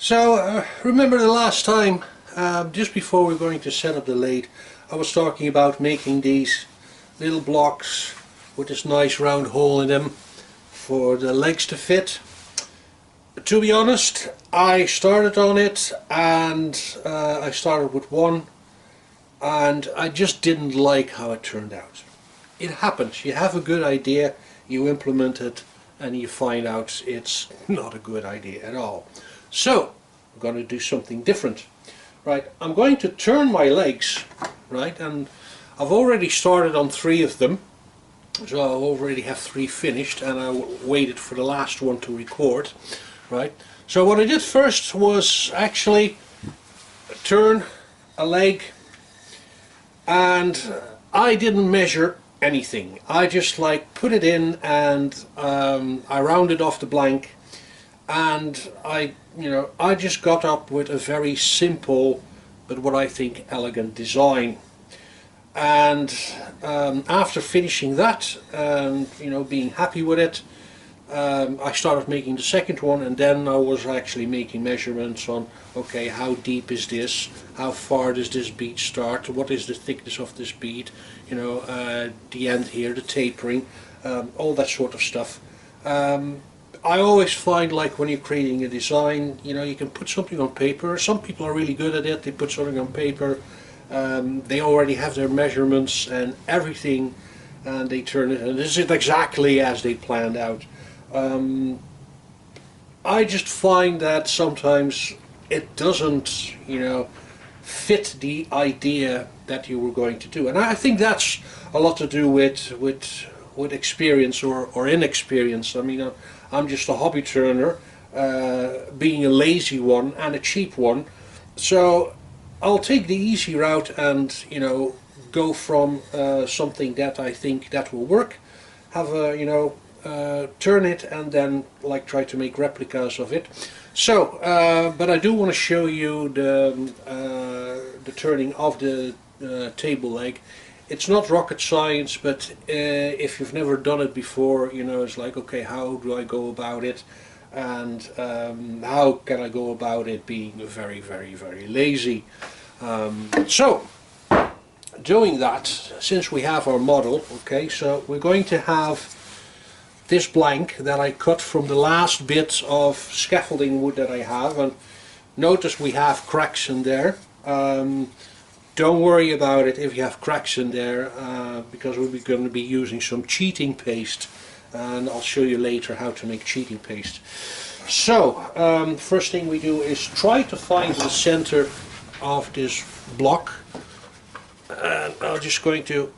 So remember the last time, just before we're going to set up the lathe, I was talking about making these little blocks with this nice round hole in them for the legs to fit. To be honest, I started on it and I started with one and I just didn't like how it turned out. It happens. You have a good idea, you implement it, and you find out it's not a good idea at all. So I'm going to do something different. Right, I'm going to turn my legs, right, and I've already started on 3 of them, so I already have 3 finished, and I waited for the last one to record. Right, so what I did first was actually turn a leg, and I didn't measure anything. I just put it in, and I rounded off the blank, and I just got up with a very simple but what I think elegant design. And after finishing that and being happy with it, I started making the second one, and then I was actually making measurements on, okay, how deep is this, how far does this bead start, what is the thickness of this bead, the end here, the tapering, all that sort of stuff. I always find, like, when you're creating a design, you can put something on paper. Some people are really good at it. They put something on paper, they already have their measurements and everything, and they turn it, and this is exactly as they planned out. I just find that sometimes it doesn't, fit the idea that you were going to do, and I think that's a lot to do with experience or inexperience. I mean, I'm just a hobby turner, being a lazy one and a cheap one, so I'll take the easy route and go from something that I think that will work, have a turn it, and then try to make replicas of it. So but I do want to show you the turning of the table leg. It's not rocket science, but if you've never done it before, it's like, okay, how do I go about it, and how can I go about it being very, very, very lazy. So doing that, since we have our model, okay, so we're going to have this blank that I cut from the last bit of scaffolding wood that I have, and notice we have cracks in there. Don't worry about it if you have cracks in there, because we're going to be using some cheating paste, and I'll show you later how to make cheating paste. So first thing we do is try to find the center of this block, and I'm just going to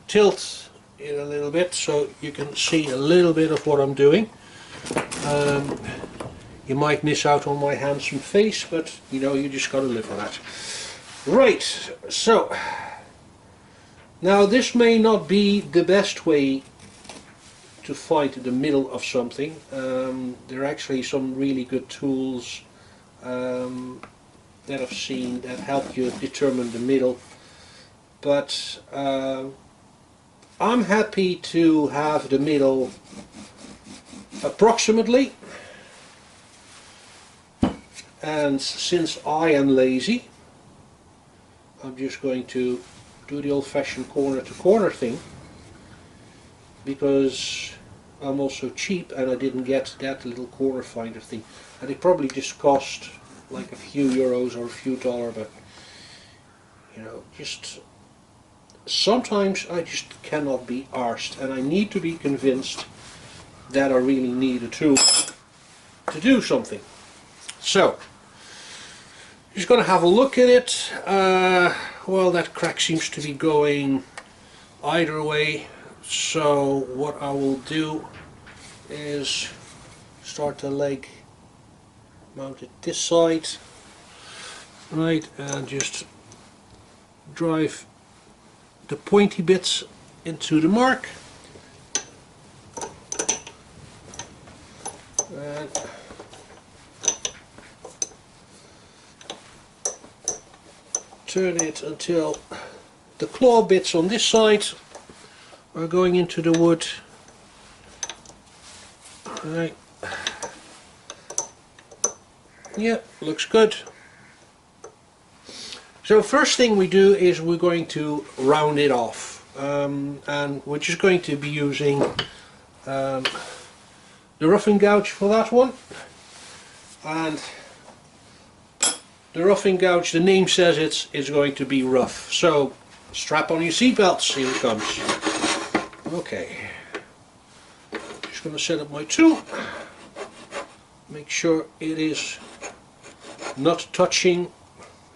tilt it a little bit so you can see a little bit of what I'm doing. You might miss out on my handsome face, but you just got to live with that. Right, so now this may not be the best way to find the middle of something. There are actually some really good tools that I've seen that help you determine the middle, but I'm happy to have the middle approximately, and since I am lazy, I'm just going to do the old-fashioned corner-to-corner thing, because I'm also cheap and I didn't get that little corner finder thing, and it probably just cost like a few euros or a few dollars, but just sometimes I just cannot be arsed, and I need to be convinced that I really need a tool to do something. So just going to have a look at it. Well, that crack seems to be going either way, so what I will do is start the leg, mount it this side, right, and just drive the pointy bits into the mark, and turn it until the claw bits on this side are going into the wood. Right. Yeah, looks good. So first thing we do is we're going to round it off, and we're just going to be using the roughing gouge for that one. And the roughing gouge, the name says it's going to be rough, so strap on your seatbelts, here it comes. Okay, just going to set up my tool, make sure it is not touching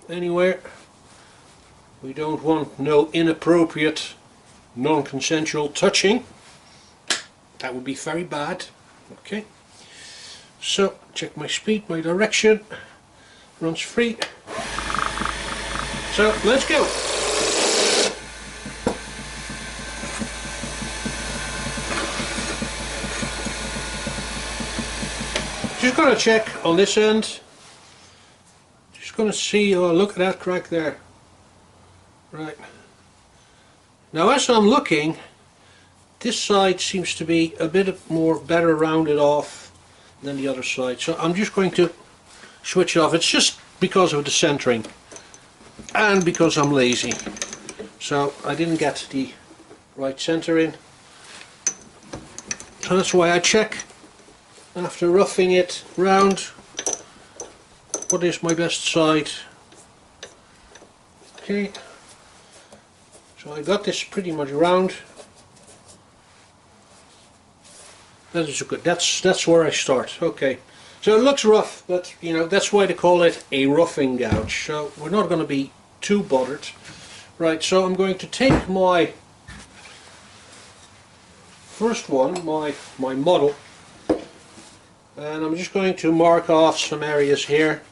anywhere. We don't want no inappropriate non-consensual touching, that would be very bad. Okay, so check my speed, my direction, runs free, so let's go. Just going to check on this end, just going to see, oh look at that crack there. Right, now as I'm looking, this side seems to be a bit more better rounded off than the other side, so I'm just going to switch it off. It's just because of the centering and because I'm lazy, so I didn't get the right center in, so that's why I check after roughing it round what is my best side. Okay, so I got this pretty much round. That is good. That's where I start. Okay, so it looks rough, but you know that's why they call it a roughing gouge. So we're not going to be too bothered. Right. So I'm going to take my first one, my model, and I'm just going to mark off some areas here,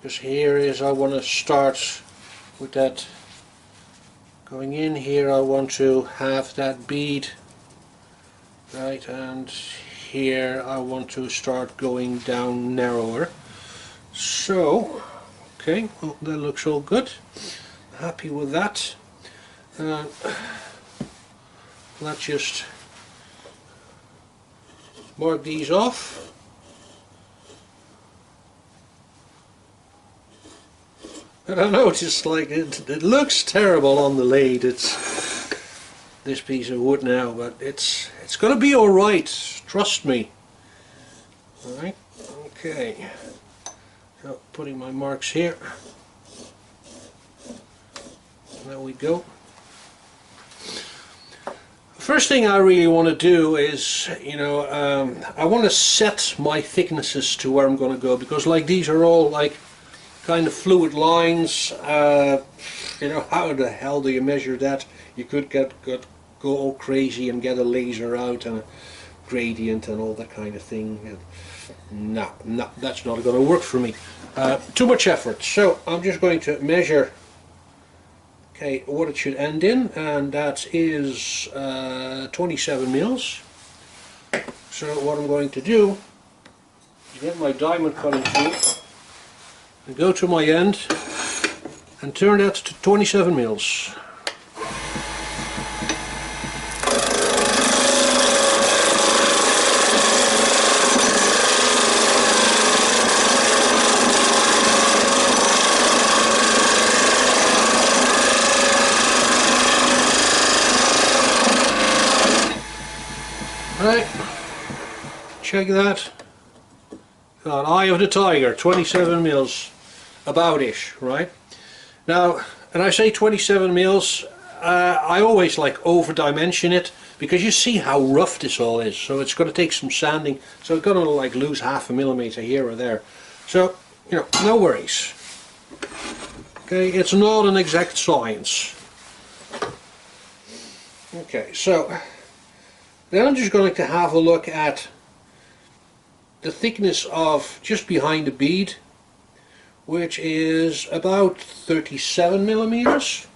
because here is I want to start with that. Going in here I want to have that bead, right, and here I want to start going down narrower. So, okay, well, that looks all good. Happy with that. Let's just mark these off. And I noticed, like, it looks terrible on the lathe. It's this piece of wood now, but it's going to be all right. Trust me. All right. Okay. So putting my marks here. There we go. First thing I really want to do is, you know, I want to set my thicknesses to where I'm going to go, because like these are all like kind of fluid lines. You know, how the hell do you measure that? You could go all crazy and get a laser out and a gradient and all that kind of thing. No, that's not going to work for me. Too much effort. So I'm just going to measure, okay, what it should end in, and that is 27 mils. So what I'm going to do is get my diamond cutting tool and go to my end and turn that to 27 mils. Right, check that. Got an eye of the tiger, 27 mils, about-ish, right? Now, and I say 27 mils, I always like over-dimension it, because you see how rough this all is, so it's going to take some sanding, so it's going to like lose half a millimeter here or there. So, you know, no worries. Okay, it's not an exact science. Okay, so then I'm just going to have a look at the thickness of just behind the bead, which is about 37 millimeters.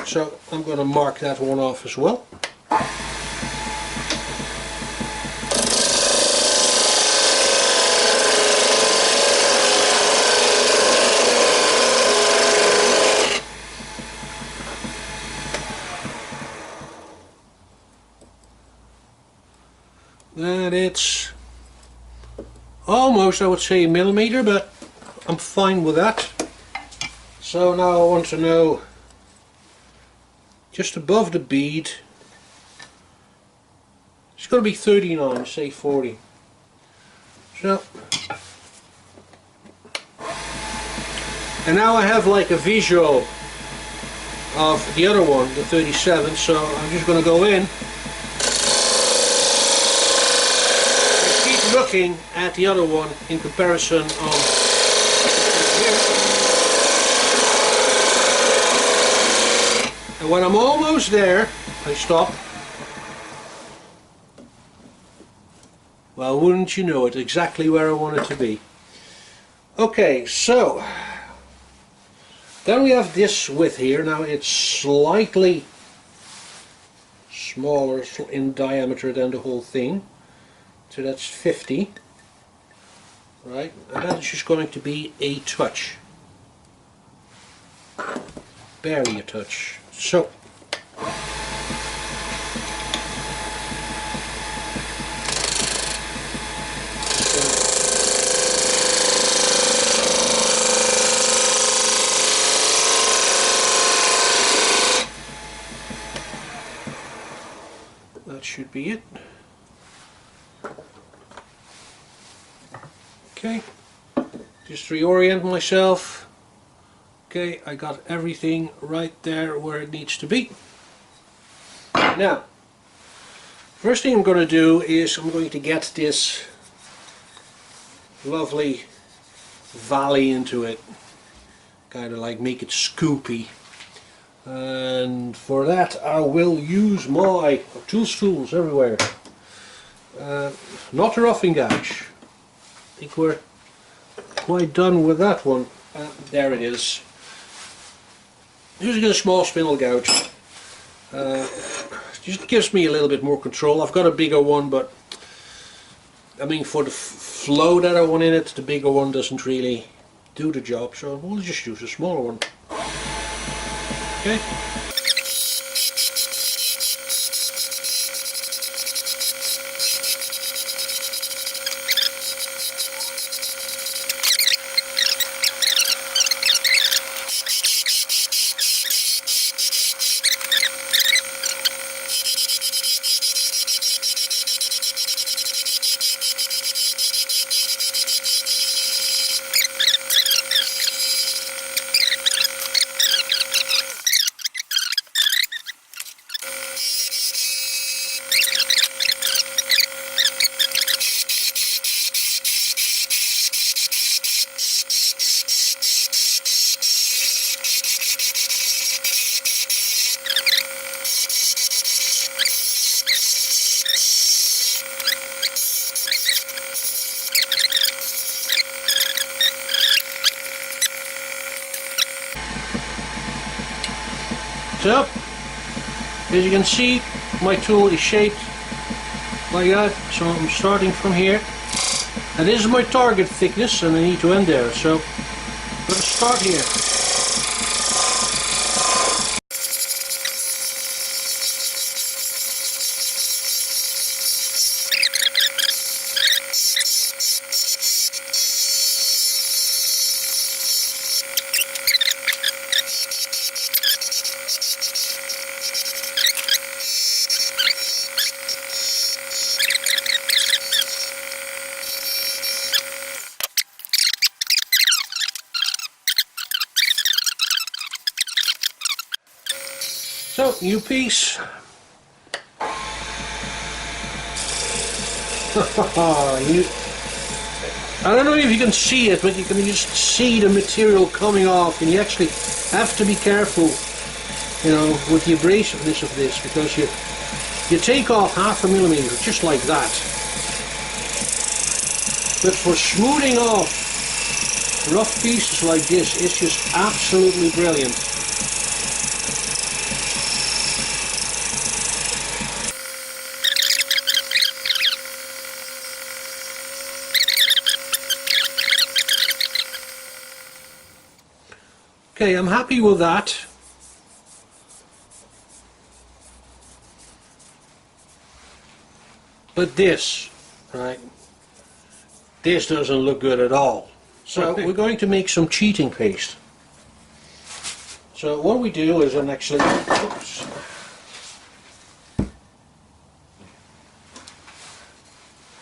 So I'm going to mark that one off as well. And it's almost, I would say, a millimeter, but I'm fine with that. So now I want to know, just above the bead, it's going to be 39, say 40. So, and now I have like a visual of the other one, the 37, so I'm just going to go in and keep looking at the other one in comparison on here. And when I'm almost there, I stop. Well, wouldn't you know it, exactly where I want it to be. Okay, so then we have this width here. Now it's slightly smaller in diameter than the whole thing, so that's 50, right? And that's just going to be a touch, barely a touch. So that should be it. Okay, just reorient myself. Okay, I got everything right there where it needs to be. Now, first thing I'm going to do is I'm going to get this lovely valley into it, kind of like make it scoopy. And for that I will use my tools everywhere. Not a roughing gouge. I think we're quite done with that one. There it is. Using a small spindle gouge. Just gives me a little bit more control. I've got a bigger one, but I mean for the flow that I want in it, the bigger one doesn't really do the job, so we'll just use a smaller one. Okay. So, as you can see, my tool is shaped like that, so I'm starting from here. And this is my target thickness, and I need to end there, so let's start here. So, new piece. I don't know if you can see it, but you can just see the material coming off, and you actually have to be careful, you know, with the abrasiveness of this, because you take off 0.5 millimeter just like that. But for smoothing off rough pieces like this, it's just absolutely brilliant. Okay, I'm happy with that. But this, right, this doesn't look good at all. So we're going to make some cheating paste. So what we do is oops,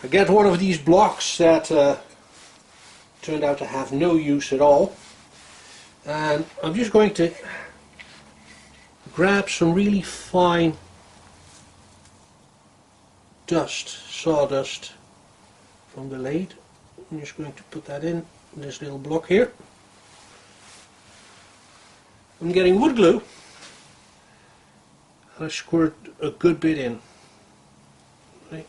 I get one of these blocks that turned out to have no use at all, and I'm just going to grab some really fine sawdust from the lathe. I'm just going to put that in this little block here. I'm getting wood glue, and I squirt a good bit in. Right.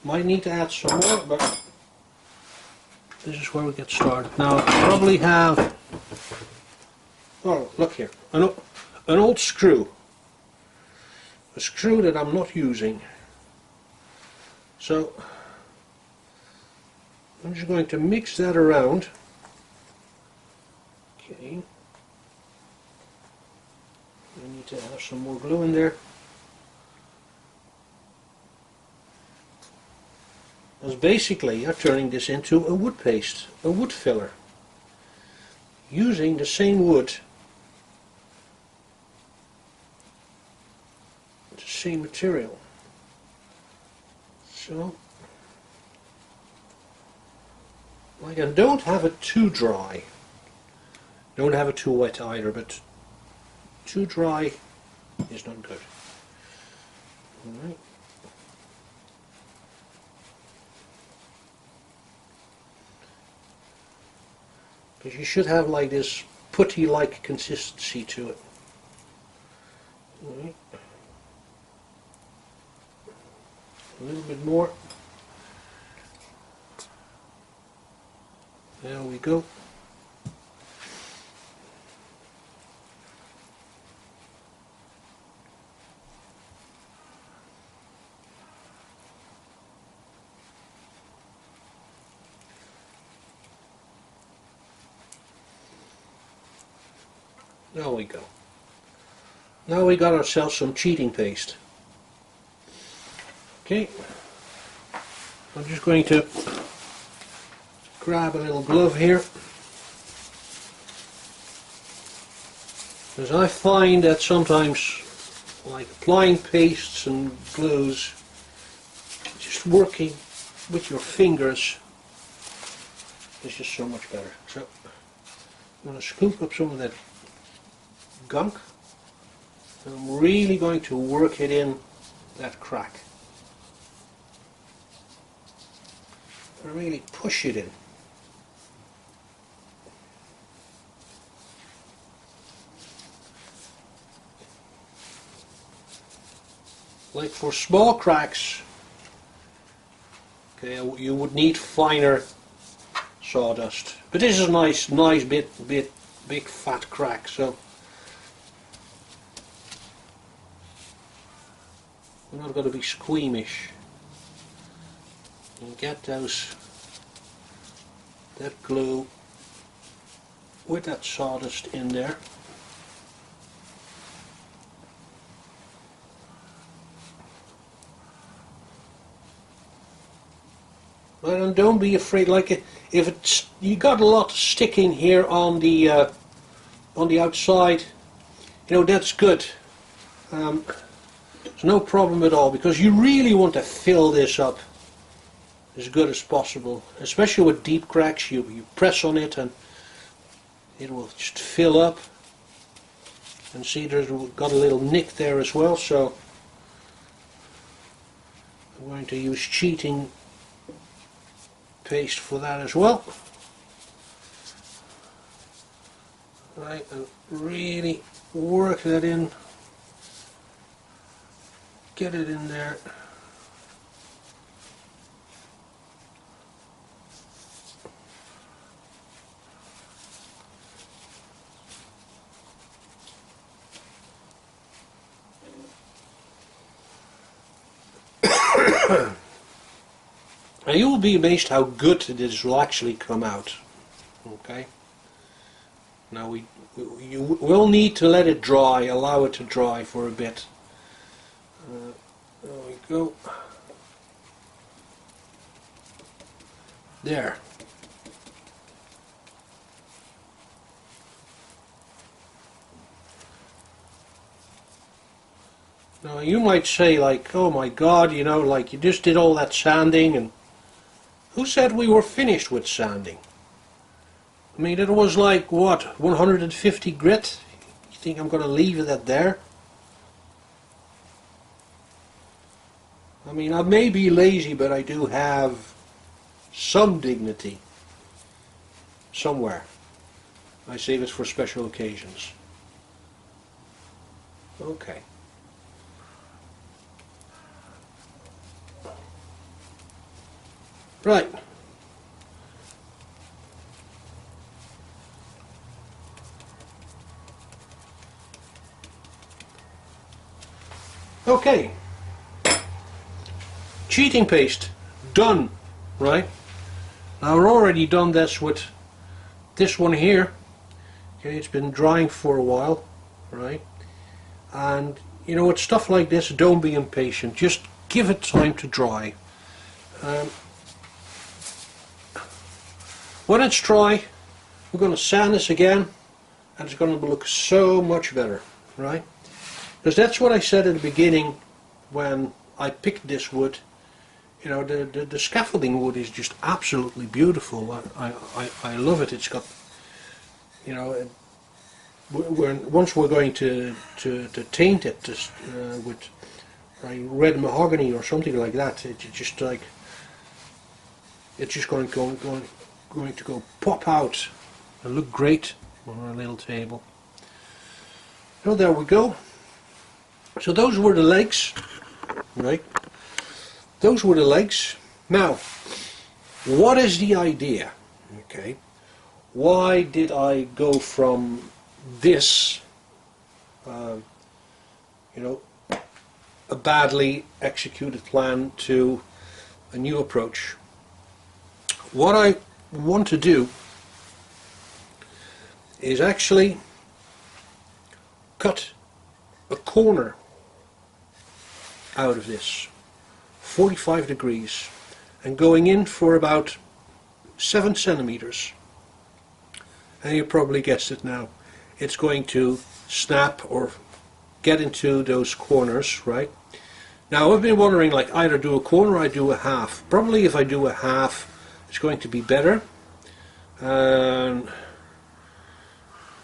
Might need to add some more, but this is where we get started. Now I probably have, oh look here, an old screw. A screw that I'm not using. So I'm just going to mix that around. Okay. I need to have some more glue in there. Because basically you're turning this into a wood paste, a wood filler, using the same wood, the same material. So, like, I don't have it too dry, don't have it too wet either, but too dry is not good. Alright. Because you should have like this putty-like consistency to it. Alright. A little bit more. There we go. There we go. Now we got ourselves some cheating paste. Okay, I'm just going to grab a little glove here, because I find that sometimes, like applying pastes and glues, just working with your fingers is just so much better. So I'm going to scoop up some of that gunk, and I'm really going to work it in that crack. I really push it in. Like for small cracks, okay, you would need finer sawdust. But this is a nice big fat crack, so we're not going to be squeamish. And get that glue with that sawdust in there. And don't be afraid, like if it's, you got a lot sticking here on the outside, you know, that's good. There's no problem at all, because you really want to fill this up as good as possible, especially with deep cracks. You press on it and it will just fill up. And see, there's got a little nick there as well, so I'm going to use cheating paste for that as well. Right, and really work that in, get it in there. And you will be amazed how good this will actually come out. Okay. Now you will need to let it dry, allow it to dry for a bit. There we go. There. Now you might say like, oh my god, you know, like you just did all that sanding, and who said we were finished with sanding? I mean, it was like, what, 150 grit? You think I'm going to leave it at there? I mean, I may be lazy, but I do have some dignity somewhere. I save it for special occasions. Okay. Right. Okay. Cheating paste. Done. Right. Now I've already done this with this one here. Okay, it's been drying for a while. Right. And you know, with stuff like this, don't be impatient. Just give it time to dry. When it's dry, we're going to sand this again, and it's going to look so much better, right? Because that's what I said at the beginning when I picked this wood. You know, the scaffolding wood is just absolutely beautiful. I love it. It's got, you know, once we're going to taint it with red mahogany or something like that, it's just like, it's just going to go pop out and look great on our little table. So there we go. So those were the legs, right? Those were the legs. Now, what is the idea? Okay, why did I go from this, you know, a badly executed plan to a new approach? What I want to do is actually cut a corner out of this 45 degrees and going in for about 7 centimeters, and you probably guessed it now, it's going to snap or get into those corners, right? Now I've been wondering, like, either do a corner or I do a half. Probably if I do a half it's going to be better, and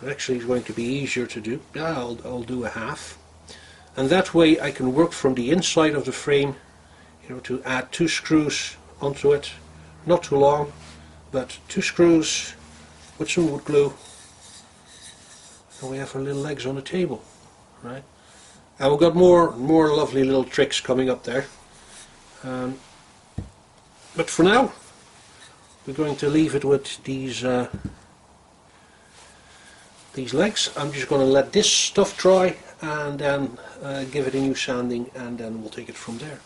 actually it's going to be easier to do. Yeah, I'll do a half, and that way I can work from the inside of the frame, you know, to add 2 screws onto it, not too long, but 2 screws with some wood glue, and we have our little legs on the table, right? And we've got more lovely little tricks coming up there, but for now we're going to leave it with these legs. I'm just going to let this stuff dry and then give it a new sanding, and then we'll take it from there.